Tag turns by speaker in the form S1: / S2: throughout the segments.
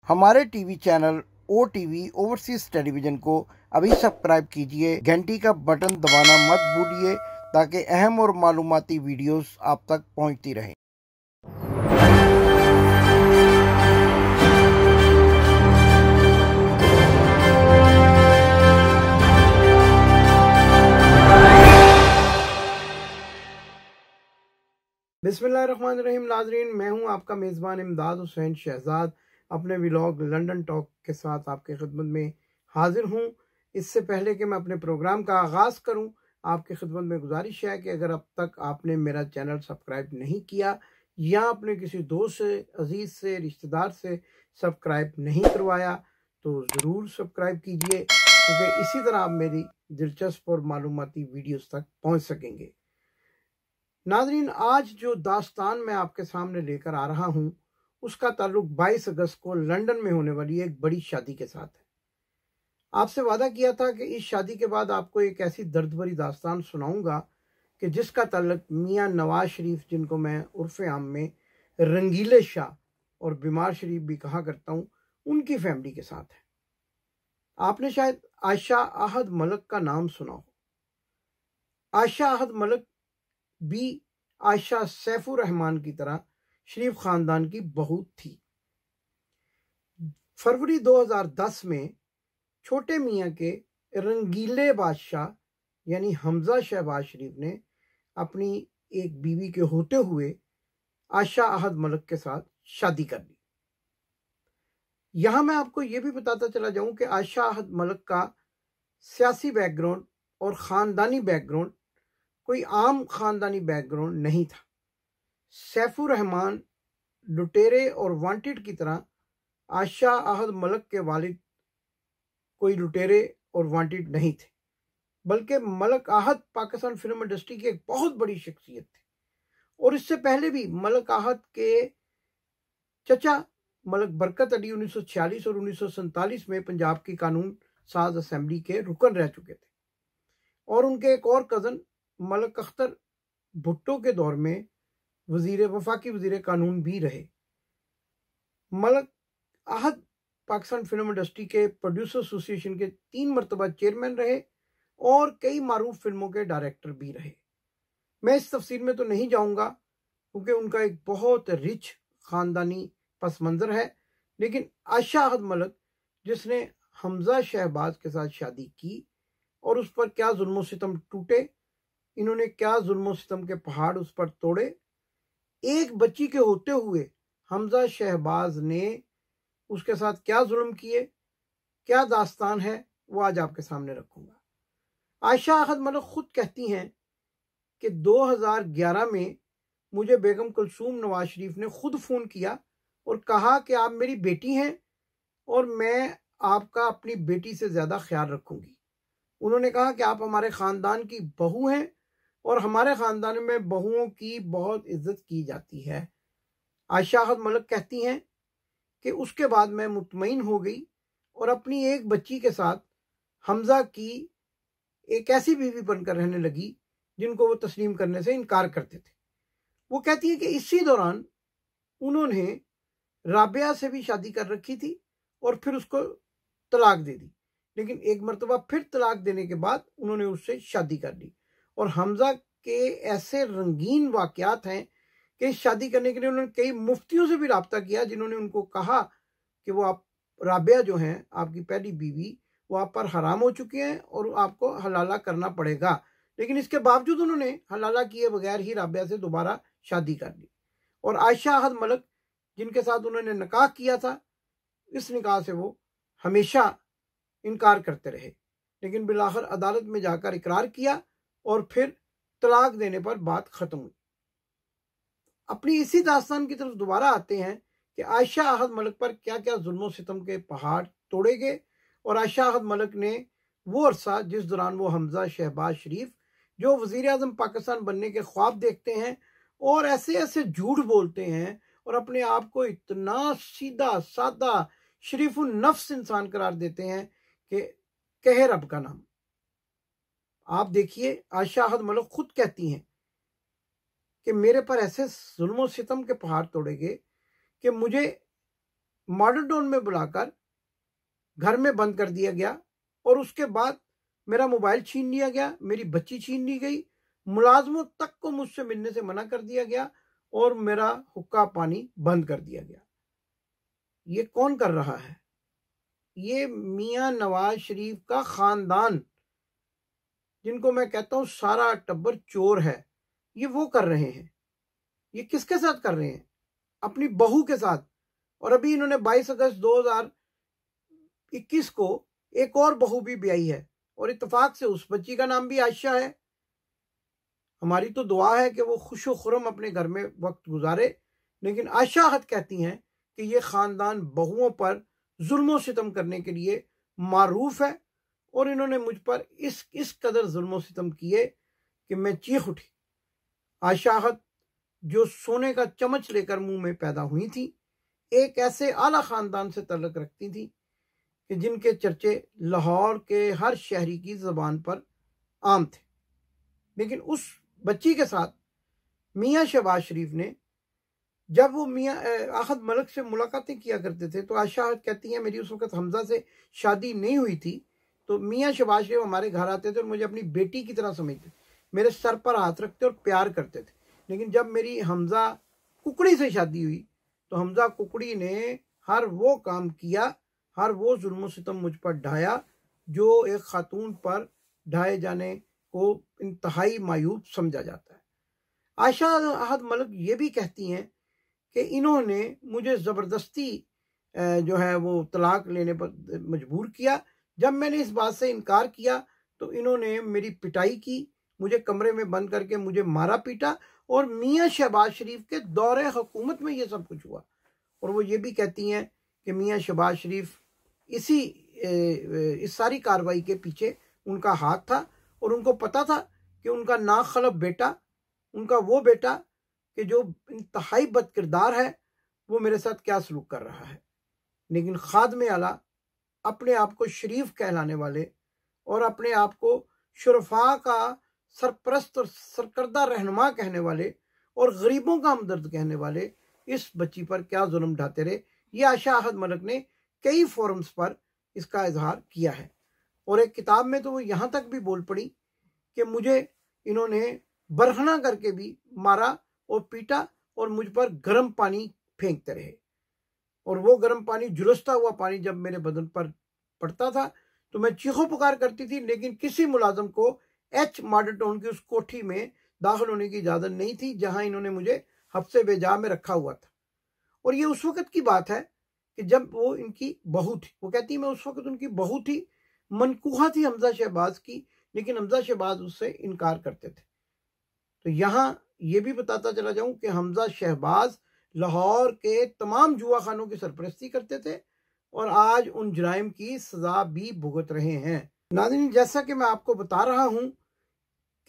S1: हमारे TV channel OTV overseas television को अभी सब्सक्राइब कीजिए। घंटी का बटन दबाना मत भूलिए ताकि अहम और मालूमाती वीडियोस आप तक पहुंचती रहें। बिस्मिल्लाहिर्रहमानिर्रहीम। नाज़रीन, मैं हूं आपका मेज़बान इमदाद हुसैन शहजाद अपने व्लॉग लंदन टॉक के साथ आपके खिदमत में हाजिर हूं। इससे पहले कि मैं अपने प्रोग्राम का आगाज़ करूं, आपकी खिदमत में गुजारिश है कि अगर अब तक आपने मेरा चैनल सब्सक्राइब नहीं किया या अपने किसी दोस्त से, अजीज़ से, रिश्तेदार से सब्सक्राइब नहीं करवाया तो ज़रूर सब्सक्राइब कीजिए, क्योंकि इसी तरह आप मेरी दिलचस्प और मालूमाती वीडियोस तक पहुंच सकेंगे। नाजरीन, आज जो दास्तान मैं आपके सामने लेकर आ रहा हूं उसका ताल्लुक 22 अगस्त को लंदन में होने वाली एक बड़ी शादी के साथ है। आपसे वादा किया था कि इस शादी के बाद आपको एक ऐसी दर्द भरी दास्तान सुनाऊंगा कि जिसका ताल्लुक मियां नवाज शरीफ, जिनको मैं उर्फ़े आम में रंगीले शाह और बीमार शरीफ भी कहा करता हूं, उनकी फैमिली के साथ है। आपने शायद आयशा अहद मलिक का नाम सुना हो। आयशा अहद मलिक भी आयशा सैफुर रहमान की तरह शरीफ खानदान की बहू थी। फरवरी 2010 में छोटे मियां के रंगीले बादशाह यानी हमजा शहबाज शरीफ ने अपनी एक बीवी के होते हुए आयशा अहद मलिक के साथ शादी कर ली। यहां मैं आपको यह भी बताता चला जाऊं कि आयशा अहद मलिक का सियासी बैकग्राउंड और खानदानी बैकग्राउंड कोई आम खानदानी बैकग्राउंड नहीं था। सैफुर रहमान लुटेरे और वांटेड की तरह आयशा अहद मलिक के वालिद कोई लुटेरे और वांटेड नहीं थे, बल्कि मलिक अहद पाकिस्तान फिल्म इंडस्ट्री की एक बहुत बड़ी शख्सियत थे। और इससे पहले भी मलिक अहद के चचा मलिक बरकत अली 1946 और 1947 में पंजाब की कानून साज असेंबली के रुकन रह चुके थे, और उनके एक और कज़न मलिक अख्तर भुट्टो के दौर में वफाकी वजीर कानून भी रहे। मलिक अहद पाकिस्तान फिल्म इंडस्ट्री के प्रोड्यूसर एसोसिएशन के 3 मरतबा चेयरमैन रहे और कई मारूफ फिल्मों के डायरेक्टर भी रहे। मैं इस तफसील में तो नहीं जाऊंगा क्योंकि उनका एक बहुत रिच खानदानी पस मंजर है, लेकिन आयशा अहद मलिक, जिसने हमजा शहबाज के साथ शादी की और उस पर क्या जुल्म सितम टूटे, इन्होंने क्या जुल्म सितम के पहाड़ उस पर तोड़े, एक बच्ची के होते हुए हमजा शहबाज ने उसके साथ क्या जुल्म किए, क्या दास्तान है, वो आज आपके सामने रखूंगा। आयशा अहद मलिक खुद कहती हैं कि 2011 में मुझे बेगम कुलसूम नवाज शरीफ ने खुद फोन किया और कहा कि आप मेरी बेटी हैं और मैं आपका अपनी बेटी से ज्यादा ख्याल रखूंगी। उन्होंने कहा कि आप हमारे खानदान की बहू हैं और हमारे खानदान में बहुओं की बहुत इज्जत की जाती है। आयशा अहद मलिक कहती हैं कि उसके बाद मैं मुतमईन हो गई और अपनी एक बच्ची के साथ हमजा की एक ऐसी बीवी बनकर रहने लगी जिनको वो तस्लीम करने से इनकार करते थे। वो कहती है कि इसी दौरान उन्होंने राबिया से भी शादी कर रखी थी और फिर उसको तलाक दे दी, लेकिन एक मरतबा फिर तलाक देने के बाद उन्होंने उससे शादी कर ली। और हमजा के ऐसे रंगीन वाकयात हैं कि शादी करने के लिए उन्होंने कई मुफ्तियों से भी रब्ता किया, जिन्होंने उनको कहा कि वो आप राबिया जो हैं, आपकी पहली बीवी, वो आप पर हराम हो चुकी हैं और आपको हलाला करना पड़ेगा। लेकिन इसके बावजूद उन्होंने हलाला किए बगैर ही राबिया से दोबारा शादी कर ली। और आयशा अहद मलिक, जिनके साथ उन्होंने निकाह किया था, इस निकाह से वो हमेशा इनकार करते रहे, लेकिन बिलाखिर अदालत में जाकर इकरार किया और फिर तलाक देने पर बात खत्म हुई। अपनी इसी दास्तान की तरफ दोबारा आते हैं कि आयशा अहद मलिक पर क्या क्या जुल्म सितम के पहाड़ तोड़े गए। और आयशा अहद मलिक ने वो अरसा जिस दौरान वो हमजा शहबाज शरीफ, जो वजीर आजम पाकिस्तान बनने के ख्वाब देखते हैं और ऐसे ऐसे झूठ बोलते हैं और अपने आप को इतना सीधा सादा शरीफुन नफ्स इंसान करार देते हैं कि कहे रब का नाम। आप देखिए, आयशा अहद मलिक खुद कहती हैं कि मेरे पर ऐसे जुल्म सितम के पहाड़ तोड़े गए कि मुझे मॉडल टाउन में बुलाकर घर में बंद कर दिया गया और उसके बाद मेरा मोबाइल छीन लिया गया, मेरी बच्ची छीन ली गई, मुलाजमों तक को मुझसे मिलने से मना कर दिया गया और मेरा हुक्का पानी बंद कर दिया गया। ये कौन कर रहा है? ये मियां नवाज शरीफ का खानदान, जिनको मैं कहता हूं सारा टब्बर चोर है, ये वो कर रहे हैं। ये किसके साथ कर रहे हैं? अपनी बहू के साथ। और अभी इन्होंने 22 अगस्त 2021 को एक और बहू भी ब्याई है और इत्तेफाक से उस बच्ची का नाम भी आयशा है। हमारी तो दुआ है कि वो खुशो खुरम अपने घर में वक्त गुजारे, लेकिन आयशा हद कहती हैं कि ये खानदान बहुओं पर जुल्म सितम करने के लिए मारूफ है और इन्होंने मुझ पर इस कदर जुल्म सितम किए कि मैं चीख उठी। आयशा हद जो सोने का चम्मच लेकर मुंह में पैदा हुई थी, एक ऐसे आला खानदान से तल्लुक रखती थी कि जिनके चर्चे लाहौर के हर शहरी की जबान पर आम थे। लेकिन उस बच्ची के साथ मियां शहबाज शरीफ ने, जब वो मियां आहद मलिक से मुलाकातें किया करते थे, तो आयशा हद कहती हैं मेरी उस वक्त हमजा से शादी नहीं हुई थी, तो मियां शहबाज शरीफ हमारे घर आते थे और मुझे अपनी बेटी की तरह समझते, मेरे सर पर हाथ रखते और प्यार करते थे। लेकिन जब मेरी हमजा कुकड़ी से शादी हुई तो हमजा कुकड़ी ने हर वो काम किया, हर वो जुल्म सितम मुझ पर ढाया जो एक खातून पर ढाए जाने को इंतहाई मायूब समझा जाता है। आयशा आहद मलिक ये भी कहती हैं कि इन्होंने मुझे ज़बरदस्ती जो है वो तलाक लेने पर मजबूर किया। जब मैंने इस बात से इनकार किया तो इन्होंने मेरी पिटाई की, मुझे कमरे में बंद करके मुझे मारा पीटा और मियां शहबाज शरीफ के दौरे हुकूमत में ये सब कुछ हुआ। और वो ये भी कहती हैं कि मियां शहबाज शरीफ इस सारी कार्रवाई के पीछे उनका हाथ था और उनको पता था कि उनका नाखलफ बेटा, उनका वो बेटा कि जो इंतहाई बदकिरदार है, वो मेरे साथ क्या सलूक कर रहा है। लेकिन खादमे आला, अपने आप को शरीफ कहलाने वाले और अपने आप को शुरफा का सरपरस्त और सरकर्दा रहनुमा कहने वाले और गरीबों का हमदर्द कहने वाले इस बच्ची पर क्या जुल्म ढाते रहे। ये आयशा आहद मलिक ने कई फोरम्स पर इसका इजहार किया है और एक किताब में तो वो यहाँ तक भी बोल पड़ी कि मुझे इन्होंने बरहना करके भी मारा और पीटा और मुझ पर गर्म पानी फेंकते रहे। और वो गर्म पानी, झुलसता हुआ पानी जब मेरे बदन पर पड़ता था तो मैं चीखों पुकार करती थी, लेकिन किसी मुलाजम को एच मॉडल टाउन की उस कोठी में दाखिल होने की इजाजत नहीं थी जहां इन्होंने मुझे हफ्से बेजा में रखा हुआ था। और ये उस वक्त की बात है कि जब वो इनकी बहू थी। वो कहती मैं उस वक्त उनकी बहू थी, मनकूहा थी हमजा शहबाज की, लेकिन हमजा शहबाज उससे इनकार करते थे। तो यहाँ ये भी बताता चला जाऊं कि हमजा शहबाज लाहौर के तमाम जुआ खानों की सरपरस्ती करते थे और आज उन जुराइम की सजा भी भुगत रहे हैं। नाज़रीन, जैसा कि मैं आपको बता रहा हूं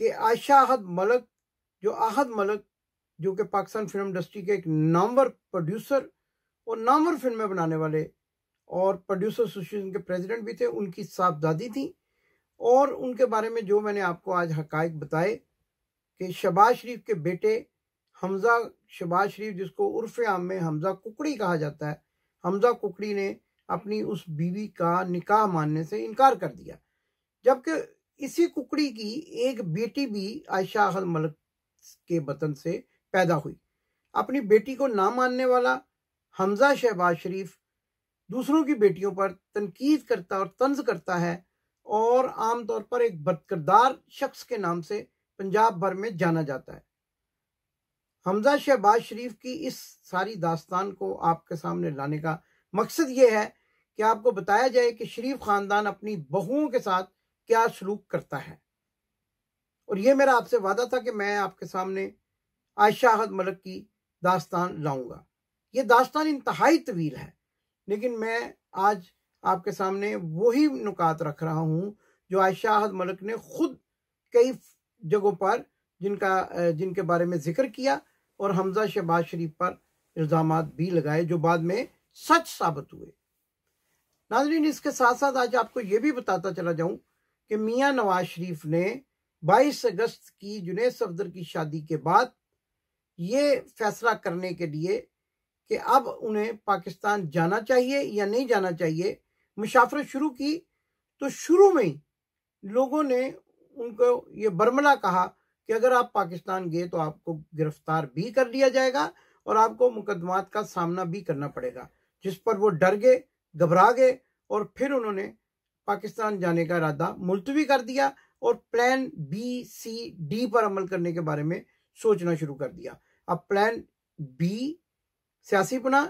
S1: कि आयशा आहद मलिक, जो कि पाकिस्तान फिल्म इंडस्ट्री के एक नामवर प्रोड्यूसर और नामवर फिल्में बनाने वाले और प्रोड्यूसर एसोसिएशन के प्रेसिडेंट भी थे, उनकी साहबजादी थी। और उनके बारे में जो मैंने आपको आज हकायक बताए कि शहबाज शरीफ के बेटे हमजा शहबाज शरीफ, जिसको उर्फ आम में हमजा कुकड़ी कहा जाता है, हमजा कुकड़ी ने अपनी उस बीवी का निकाह मानने से इनकार कर दिया, जबकि इसी कुकड़ी की एक बेटी भी आयशा आहद मलिक के वतन से पैदा हुई। अपनी बेटी को ना मानने वाला हमजा शहबाज शरीफ दूसरों की बेटियों पर तनकीद करता और तंज करता है और आमतौर पर एक बदकिरदार शख्स के नाम से पंजाब भर में जाना जाता है। हमजा शहबाज शरीफ की इस सारी दास्तान को आपके सामने लाने का मकसद ये है कि आपको बताया जाए कि शरीफ खानदान अपनी बहुओं के साथ क्या सलूक करता है। और ये मेरा आपसे वादा था कि मैं आपके सामने आयशा आहद मलिक की दास्तान लाऊंगा। ये दास्तान इंतहाई तवील है, लेकिन मैं आज आपके सामने वही नुकात रख रहा हूं जो आयशा आहद मलिक ने खुद कई जगहों पर जिनके बारे में जिक्र किया और हमजा शहबाज शरीफ पर इल्जामात भी लगाए जो बाद में सच साबित हुए। नाज़रीन, इसके साथ साथ आज आपको ये भी बताता चला जाऊं कि मियां नवाज शरीफ ने 22 अगस्त की जुनैद सफदर की शादी के बाद ये फैसला करने के लिए कि अब उन्हें पाकिस्तान जाना चाहिए या नहीं जाना चाहिए, मुशाफरत शुरू की, तो शुरू में ही लोगों ने उनको ये बरमला कहा कि अगर आप पाकिस्तान गए तो आपको गिरफ्तार भी कर लिया जाएगा और आपको मुकदमात का सामना भी करना पड़ेगा, जिस पर वो डर गए, घबरा गए और फिर उन्होंने पाकिस्तान जाने का इरादा मुलतवी कर दिया और प्लान बी, सी, डी पर अमल करने के बारे में सोचना शुरू कर दिया। अब प्लान बी सियासी पनाह,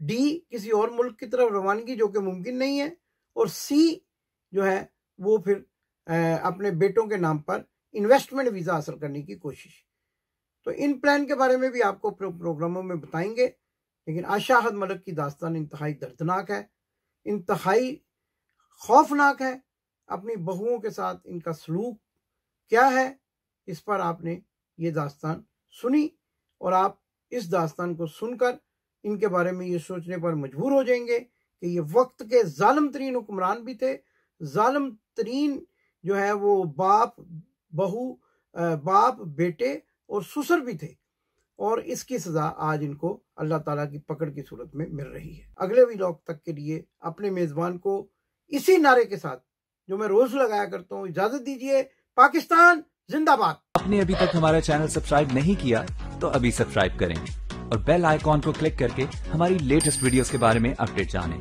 S1: डी किसी और मुल्क की तरफ रवानगी जो कि मुमकिन नहीं है, और सी जो है वो फिर अपने बेटों के नाम पर इन्वेस्टमेंट वीज़ा हासिल करने की कोशिश। तो इन प्लान के बारे में भी आपको प्रोग्रामों में बताएंगे, लेकिन आशा अहद मलिक की दास्तान इंतहाई दर्दनाक है, इंतहाई खौफनाक है। अपनी बहुओं के साथ इनका सलूक क्या है, इस पर आपने ये दास्तान सुनी और आप इस दास्तान को सुनकर इनके बारे में ये सोचने पर मजबूर हो जाएंगे कि ये वक्त के जालिम तरीन हुक्मरान भी थे, जालिम तरीन जो है वो बाप, बहू, बाप, बेटे और ससुर भी थे, और इसकी सजा आज इनको अल्लाह ताला की पकड़ की सूरत में मिल रही है। अगले व्लॉग तक के लिए अपने मेजबान को इसी नारे के साथ जो मैं रोज लगाया करता हूँ इजाजत दीजिए। पाकिस्तान जिंदाबाद।
S2: आपने अभी तक हमारा चैनल सब्सक्राइब नहीं किया तो अभी सब्सक्राइब करें और बेल आइकॉन को क्लिक करके हमारी लेटेस्ट वीडियोस के बारे में अपडेट जानें।